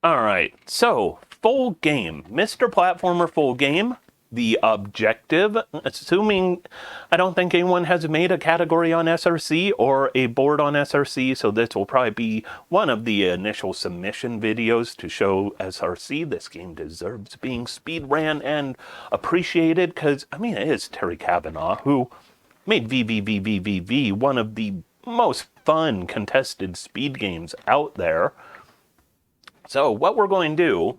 Alright, so, full game. Mr. Platformer full game. The objective, assuming I don't think anyone has made a category on SRC or a board on SRC, so this will probably be one of the initial submission videos to show SRC. This game deserves being speedran and appreciated because, I mean, it is Terry Kavanaugh who made VVVVVV one of the most fun contested speed games out there. So what we're going to do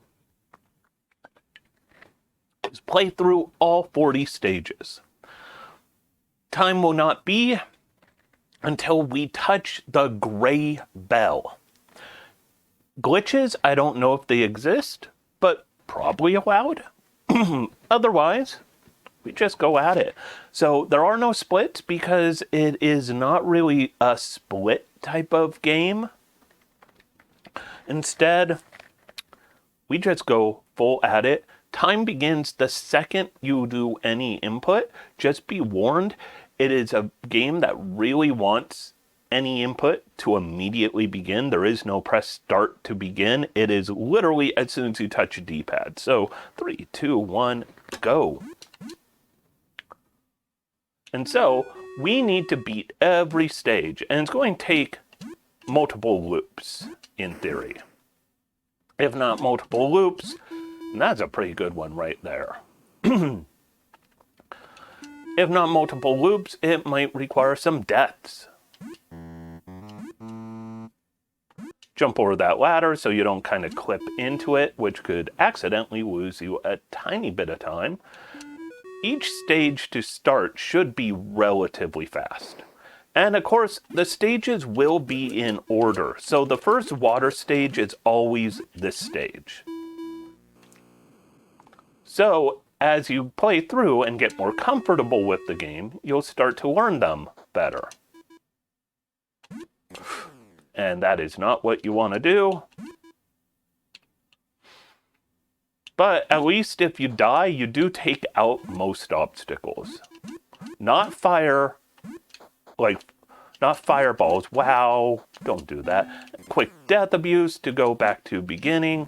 is play through all 40 stages. Time will not be until we touch the gray bell. Glitches, I don't know if they exist, but probably allowed. Otherwise, we just go at it. So there are no splits because it is not really a split type of game. Instead, we just go full at it. Time begins the second you do any input. Just be warned, it is a game that really wants any input to immediately begin. There is no press start to begin. It is literally as soon as you touch a D-pad. So 3, 2, 1, go. And so we need to beat every stage, and it's going to take multiple loops in theory. If not multiple loops, that's a pretty good one right there. If not multiple loops, it might require some deaths. Jump over that ladder so you don't kind of clip into it, which could accidentally lose you a tiny bit of time. Each stage to start should be relatively fast. And of course, the stages will be in order. So the first water stage is always this stage. So as you play through and get more comfortable with the game, you'll start to learn them better. And that is not what you want to do. But at least if you die, you do take out most obstacles. Not fire, not fireballs. Wow, don't do that. Quick death abuse to go back to beginning.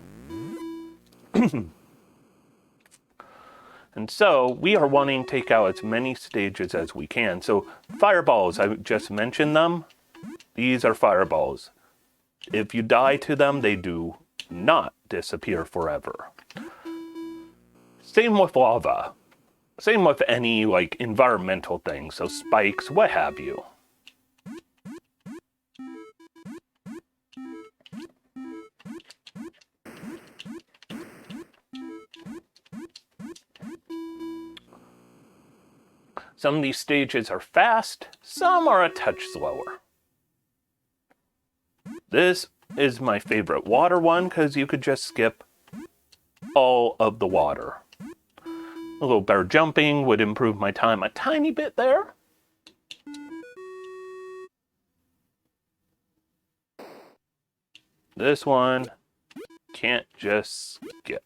And so we are wanting to take out as many stages as we can. So fireballs, I just mentioned them. These are fireballs. If you die to them, they do not disappear forever. Same with lava. Same with any environmental things, so spikes, what have you. Some of these stages are fast, some are a touch slower. This is my favorite water one because you could just skip all of the water. A little better jumping would improve my time a tiny bit there. This one can't just skip.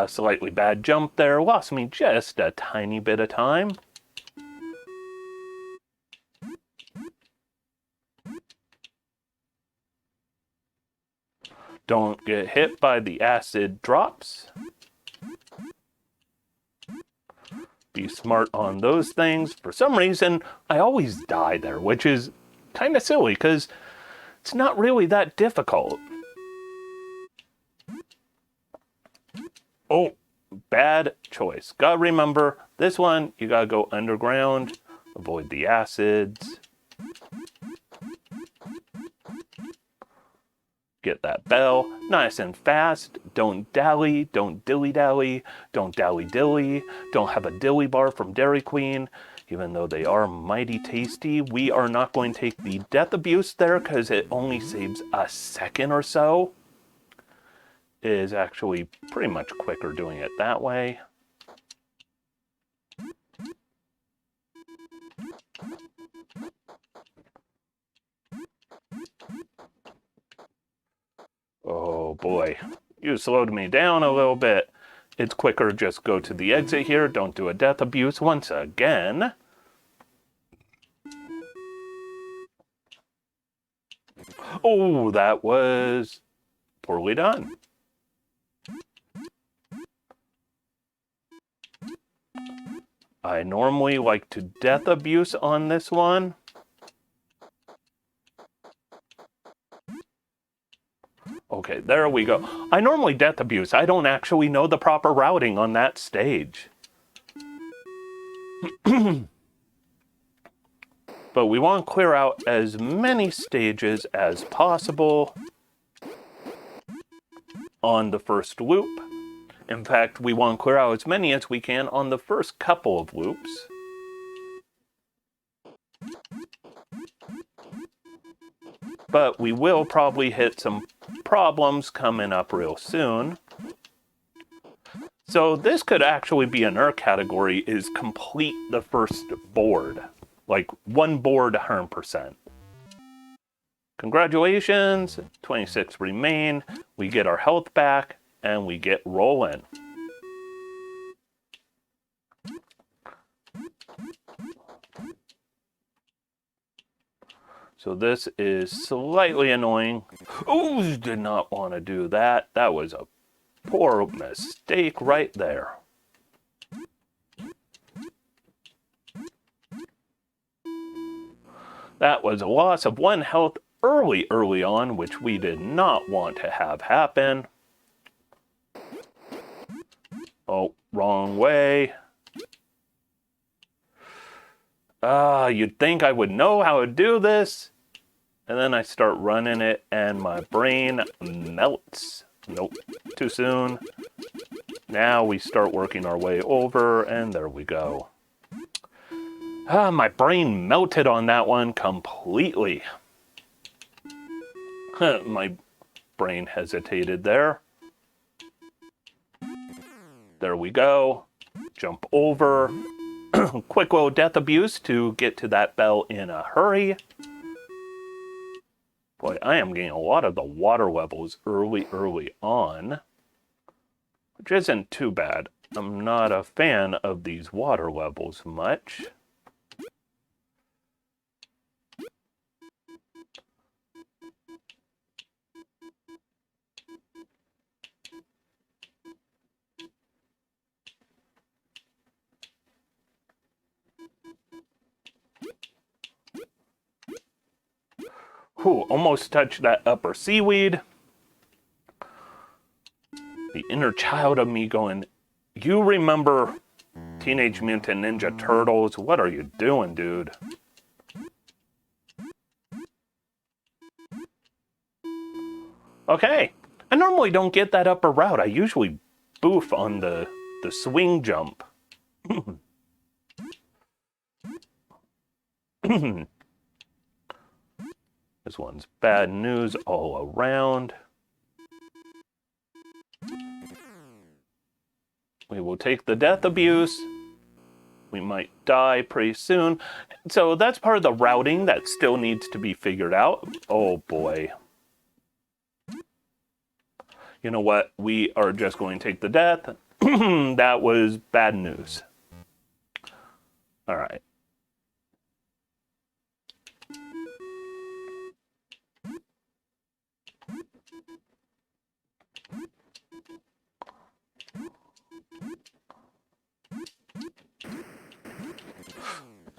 Slightly bad jump there, lost me just a tiny bit of time. Don't get hit by the acid drops. Be smart on those things. For some reason, I always die there, which is kind of silly because it's not really that difficult. Oh, bad choice. Gotta remember, this one, you gotta go underground, avoid the acids. Get that bell, nice and fast. Don't dally, don't dilly-dally, don't dally-dilly, don't have a dilly bar from Dairy Queen. Even though they are mighty tasty, we are not going to take the death abuse there because it only saves a second or so. It is actually pretty much quicker doing it that way. Oh boy, you slowed me down a little bit. It's quicker, just go to the exit here. Don't do a death abuse once again. Oh, that was poorly done. I normally like to death abuse on this one. Okay, there we go. I normally death abuse. I don't actually know the proper routing on that stage. But we want to clear out as many stages as possible on the first loop. In fact, we want to clear out as many as we can on the first couple of loops. But we will probably hit some problems coming up real soon. So this could actually be another category, is complete the first board. Like one board 100%. Congratulations, 26 remain. We get our health back and we get rolling. So this is slightly annoying. Ooh, did not want to do that. That was a poor mistake right there. That was a loss of 1 health early on, which we did not want to have happen. Oh, wrong way. You'd think I would know how to do this. And then I start running it and my brain melts. Nope, too soon. Now we start working our way over, and there we go. My brain melted on that one completely. My brain hesitated there. There we go. Jump over. Quick little death abuse to get to that bell in a hurry. Boy, I am getting a lot of the water levels early on, which isn't too bad. I'm not a fan of these water levels much. Whew, almost touched that upper seaweed. The inner child of me going, you remember Teenage Mutant Ninja Turtles? What are you doing, dude? Okay, I normally don't get that upper route. I usually boof on the swing jump. This one's bad news all around. We will take the death abuse. We might die pretty soon. So that's part of the routing that still needs to be figured out. Oh boy. You know what? We are just going to take the death. That was bad news. All right.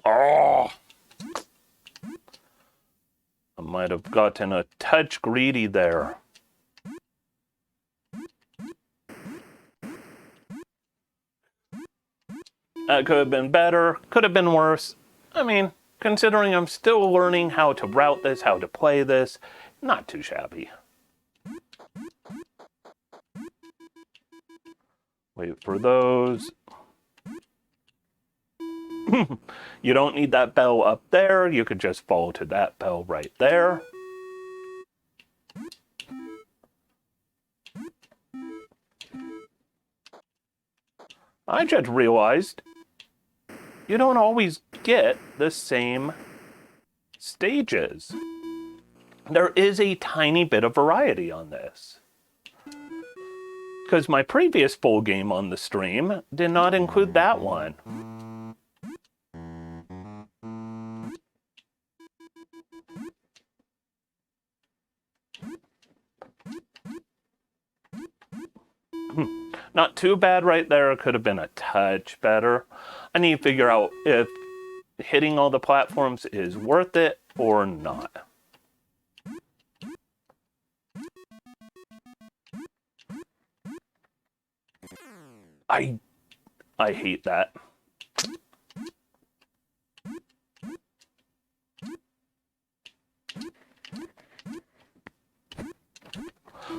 Oh! I might have gotten a touch greedy there. That could have been better, could have been worse. I mean, considering I'm still learning how to route this, how to play this, not too shabby. Wait for those. You don't need that bell up there. You could just fall to that bell right there. I just realized you don't always get the same stages. There is a tiny bit of variety on this. Because my previous full game on the stream did not include that one. Not too bad right there. Could have been a touch better. I need to figure out if hitting all the platforms is worth it or not. I hate that.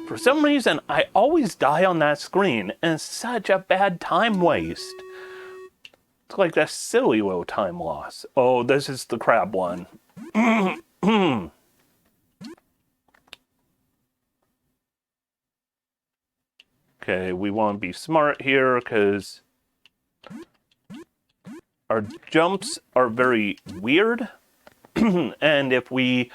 For some reason, I always die on that screen, and it's such a bad time waste. It's like that silly little time loss. Oh, this is the crab one. Okay, we want to be smart here because our jumps are very weird. And if we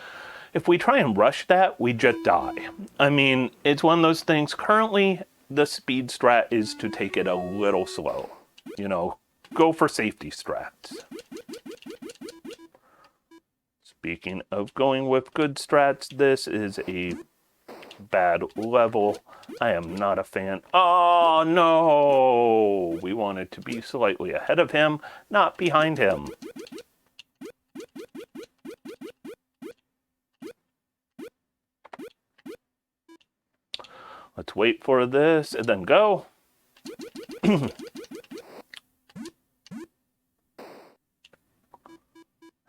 try and rush that, we just die. I mean, it's one of those things. Currently, the speed strat is to take it a little slow. You know, go for safety strats. Speaking of going with good strats, this is a bad level. I am not a fan. Oh, no! We wanted to be slightly ahead of him, not behind him. Let's wait for this and then go.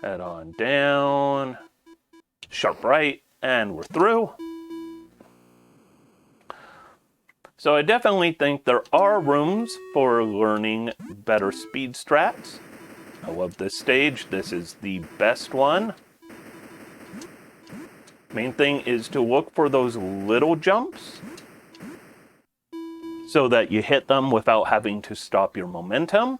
Head on down. Sharp right, and we're through. So I definitely think there are rooms for learning better speed strats. I love this stage. This is the best one. Main thing is to look for those little jumps so that you hit them without having to stop your momentum.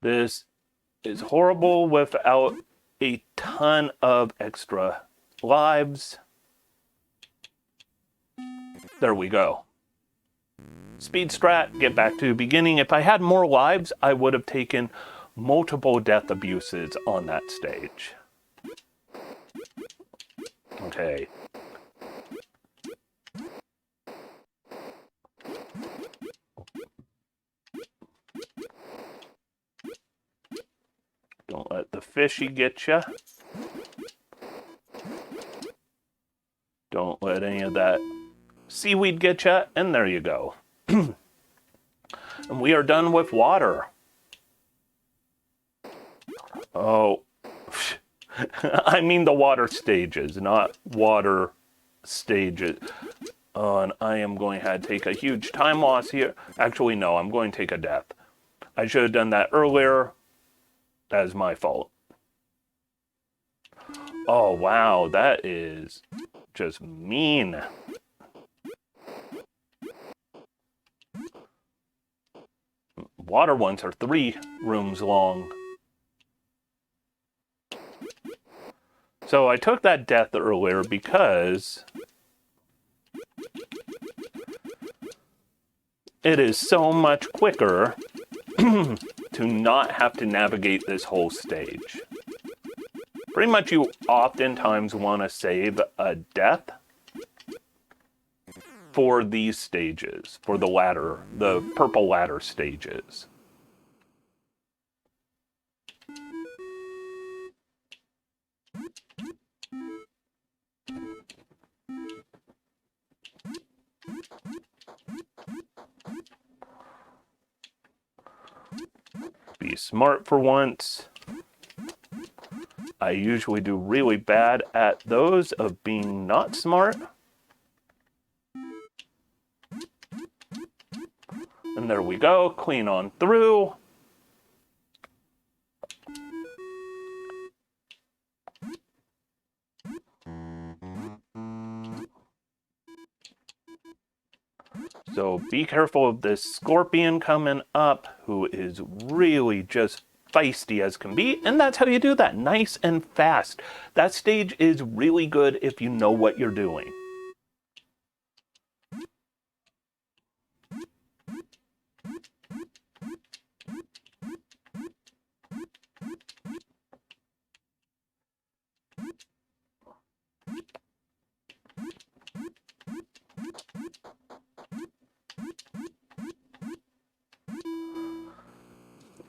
This is horrible without a ton of extra lives. There we go. Speed strat, get back to the beginning. If I had more lives, I would have taken multiple death abuses on that stage. Okay. Don't let the fishy get you. Don't let any of that seaweed get you. And there you go. And we are done with water. Oh. I mean the water stages, not water stages. And I am going to take a huge time loss here. Actually, no, I'm going to take a death. I should have done that earlier. That is my fault. Oh, wow, that is just mean. Water ones are 3 rooms long. So I took that death earlier because it is so much quicker to not have to navigate this whole stage. Pretty much you oftentimes want to save a death for these stages, for the ladder, the purple ladder stages. Be smart for once. I usually do really bad at those of being not smart. And there we go, clean on through. So be careful of this scorpion coming up, who is really just feisty as can be, and that's how you do that, nice and fast. That stage is really good if you know what you're doing.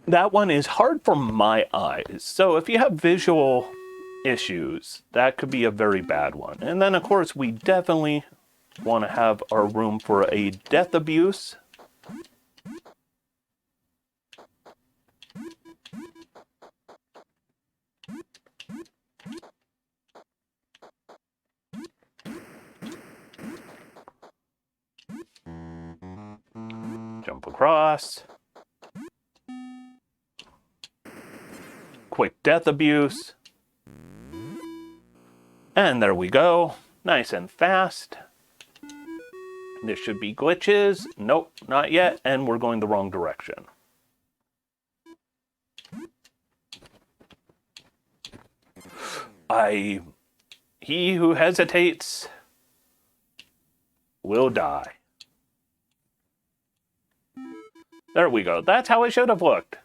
That one is hard for my eyes, so if you have visual issues, that could be a very bad one. And then, of course, we definitely want to have our room for a death abuse. Jump across. Quick death abuse. And there we go. Nice and fast. There should be glitches. Nope, not yet. And we're going the wrong direction. He who hesitates will die. There we go. That's how it should have looked.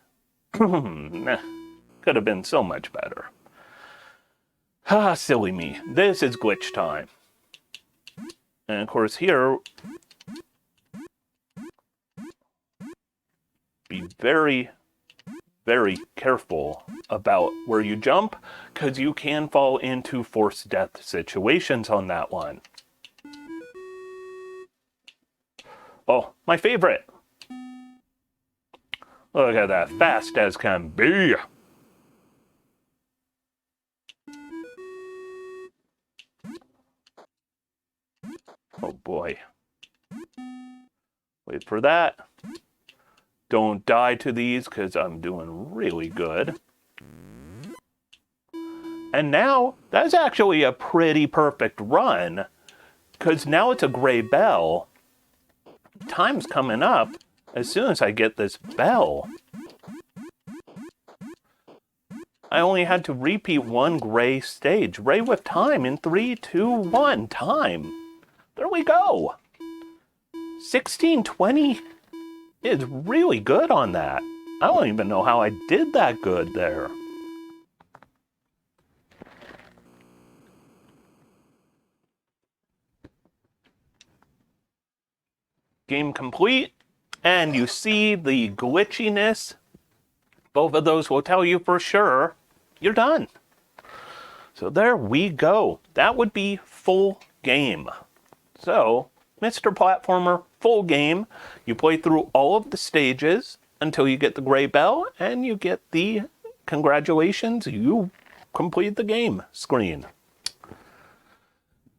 Could have been so much better. Ah, silly me. This is glitch time. And of course here, be very, very careful about where you jump, because you can fall into forced death situations on that one. Oh, my favorite. Look at that, fast as can be. Oh boy. Wait for that. Don't die to these because I'm doing really good. And now, that's actually a pretty perfect run, because now it's a gray bell. Time's coming up as soon as I get this bell. I only had to repeat one gray stage. Ray with time in 3, 2, 1, time. There we go. 1620 is really good on that. I don't even know how I did that good there. Game complete, and you see the glitchiness. Both of those will tell you for sure you're done. So there we go. That would be full game. So, Mr. Platformer, full game. You play through all of the stages until you get the gray bell, and you get the congratulations, you complete the game screen.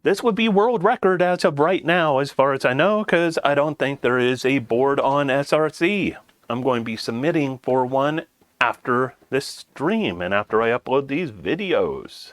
This would be world record as of right now, as far as I know, because I don't think there is a board on SRC. I'm going to be submitting for one after this stream and after I upload these videos.